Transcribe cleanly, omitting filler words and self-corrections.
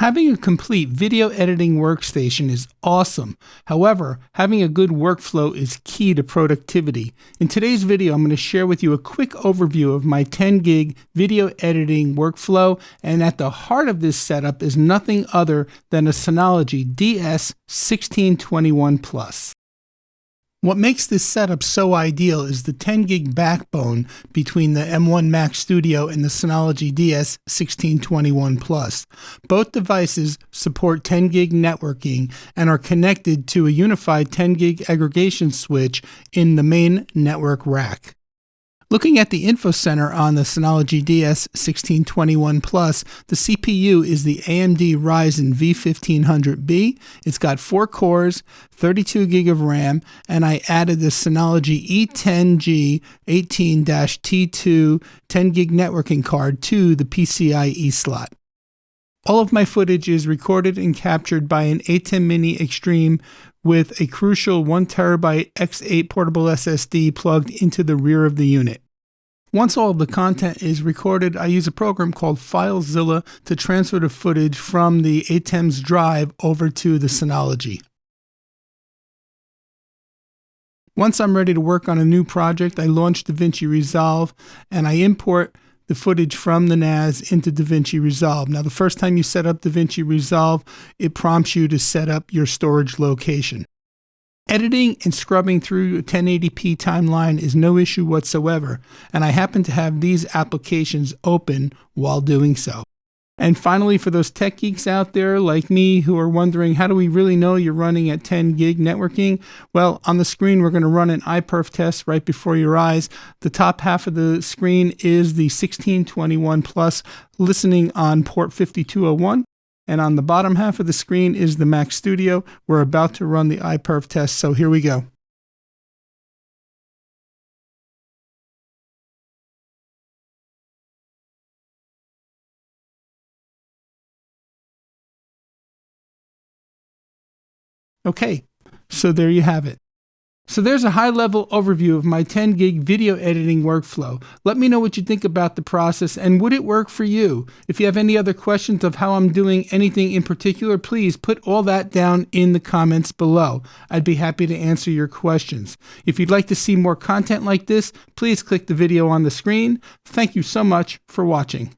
Having a complete video editing workstation is awesome. However, having a good workflow is key to productivity. In today's video, I'm going to share with you a quick overview of my 10 gig video editing workflow, and at the heart of this setup is nothing other than a Synology DS1621 Plus. What makes this setup so ideal is the 10 gig backbone between the M1 Mac Studio and the Synology DS1621 Plus. Both devices support 10 gig networking and are connected to a unified 10 gig aggregation switch in the main network rack. Looking at the info center on the Synology DS1621 Plus, the CPU is the AMD Ryzen V1500B. It's got 4 cores, 32 gig of RAM, and I added the Synology E10G 18-T2 10 gig networking card to the PCIe slot. All of my footage is recorded and captured by an ATEM Mini Extreme with a crucial 1TB X8 portable SSD plugged into the rear of the unit. Once all of the content is recorded, I use a program called FileZilla to transfer the footage from the ATEM's drive over to the Synology. Once I'm ready to work on a new project, I launch DaVinci Resolve and I import the footage from the NAS into DaVinci Resolve. Now, the first time you set up DaVinci Resolve, it prompts you to set up your storage location. Editing and scrubbing through a 1080p timeline is no issue whatsoever, and I happen to have these applications open while doing so. And finally, for those tech geeks out there like me who are wondering, how do we really know you're running at 10 gig networking? Well, on the screen, we're going to run an IPERF test right before your eyes. The top half of the screen is the 1621 Plus listening on port 5201. And on the bottom half of the screen is the Mac Studio. We're about to run the IPERF test, so here we go. Okay, so there you have it. So there's a high-level overview of my 10 gig video editing workflow. Let me know what you think about the process and would it work for you? If you have any other questions of how I'm doing anything in particular, please put all that down in the comments below. I'd be happy to answer your questions. If you'd like to see more content like this, please click the video on the screen. Thank you so much for watching.